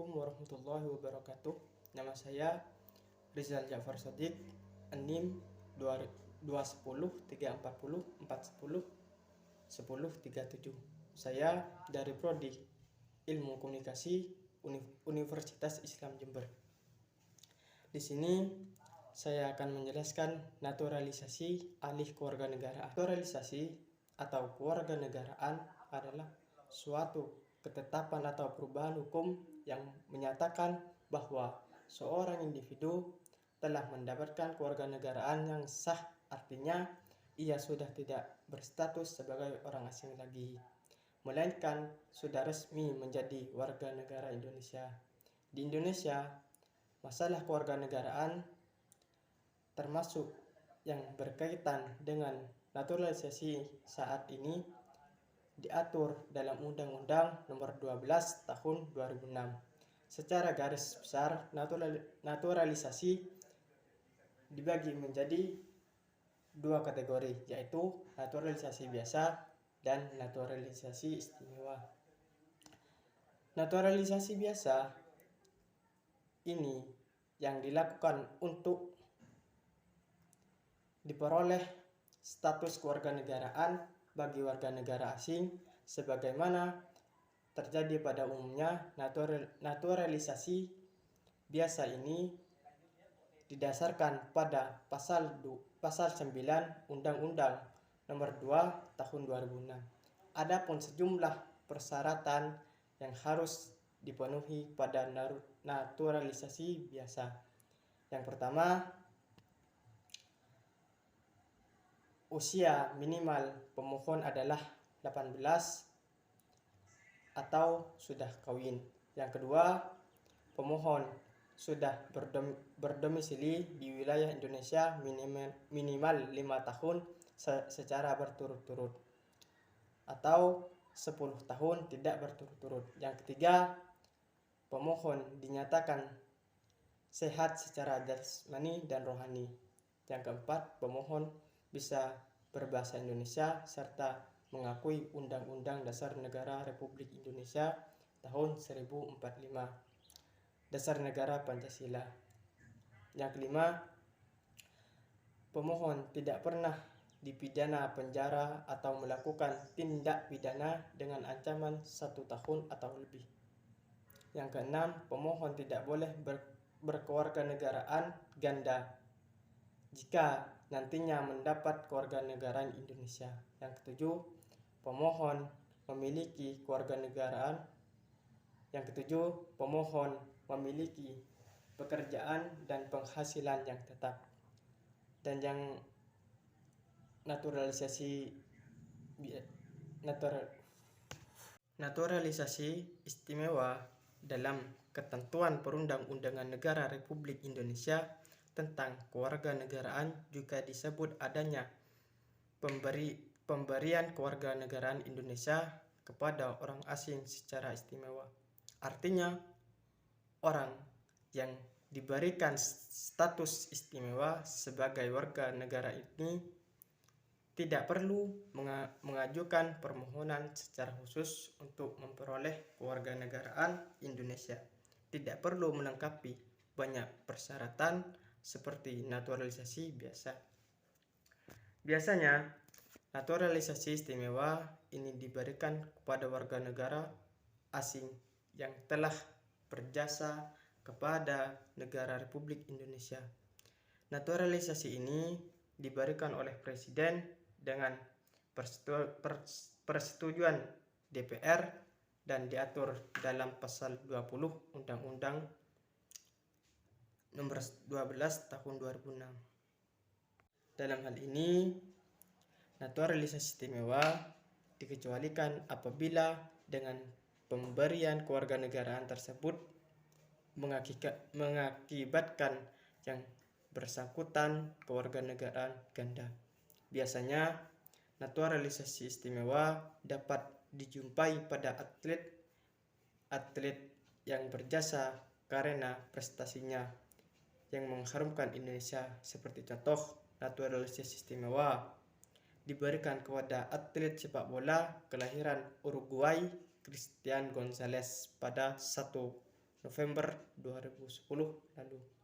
Assalamualaikum warahmatullahi wabarakatuh. Nama saya Rizal Ja'far Shadiq, NIM 210 340 410 1037. Saya dari Prodi Ilmu Komunikasi Universitas Islam Jember. Di sini saya akan menjelaskan naturalisasi alih kewarganegaraan. Naturalisasi atau kewarganegaraan adalah suatu ketetapan atau perubahan hukum yang menyatakan bahwa seorang individu telah mendapatkan kewarganegaraan yang sah, artinya ia sudah tidak berstatus sebagai orang asing lagi, melainkan sudah resmi menjadi warga negara Indonesia. Di Indonesia, masalah kewarganegaraan termasuk yang berkaitan dengan naturalisasi saat ini diatur dalam Undang-Undang Nomor 12 Tahun 2006. Secara garis besar, naturalisasi dibagi menjadi dua kategori, yaitu naturalisasi biasa dan naturalisasi istimewa. Naturalisasi biasa ini yang dilakukan untuk diperoleh status kewarganegaraan bagi warga negara asing, sebagaimana terjadi pada umumnya. Naturalisasi biasa ini didasarkan pada pasal 9 Undang-Undang Nomor 2 Tahun 2006. Adapun sejumlah persyaratan yang harus dipenuhi pada naturalisasi biasa. Yang pertama, usia minimal pemohon adalah 18 atau sudah kawin. Yang kedua, pemohon sudah berdomisili di wilayah Indonesia minimal 5 tahun secara berturut-turut atau 10 tahun tidak berturut-turut. Yang ketiga, pemohon dinyatakan sehat secara jasmani dan rohani. Yang keempat, pemohon bisa berbahasa Indonesia serta mengakui Undang-Undang Dasar Negara Republik Indonesia tahun 1045, Dasar Negara Pancasila. Yang kelima, pemohon tidak pernah dipidana penjara atau melakukan tindak pidana dengan ancaman 1 tahun atau lebih. Yang keenam, pemohon tidak boleh berkewarganegaraan ganda jika nantinya mendapat kewarganegaraan Indonesia. Yang ketujuh, pemohon memiliki kewarganegaraan. Yang ketujuh, pemohon memiliki pekerjaan dan penghasilan yang tetap. Dan yang naturalisasi istimewa dalam ketentuan Perundang-Undangan Negara Republik Indonesia tentang kewarganegaraan juga disebut adanya pemberian kewarganegaraan Indonesia kepada orang asing secara istimewa. Artinya, orang yang diberikan status istimewa sebagai warga negara ini tidak perlu mengajukan permohonan secara khusus untuk memperoleh kewarganegaraan Indonesia. Tidak perlu melengkapi banyak persyaratan seperti naturalisasi biasa. Biasanya, naturalisasi istimewa ini diberikan kepada warga negara asing yang telah berjasa kepada negara Republik Indonesia. Naturalisasi ini diberikan oleh Presiden dengan persetujuan DPR dan diatur dalam pasal 20 Undang-Undang Nomor 12 Tahun 2006. Dalam hal ini, naturalisasi istimewa dikecualikan apabila dengan pemberian kewarganegaraan tersebut mengakibatkan yang bersangkutan kewarganegaraan ganda. Biasanya, naturalisasi istimewa dapat dijumpai pada atlet yang berjasa karena prestasinya yang mengharumkan Indonesia. Seperti contoh, naturalisasi istimewa diberikan kepada atlet sepak bola kelahiran Uruguay, Christian Gonzalez pada 1 November 2010 lalu.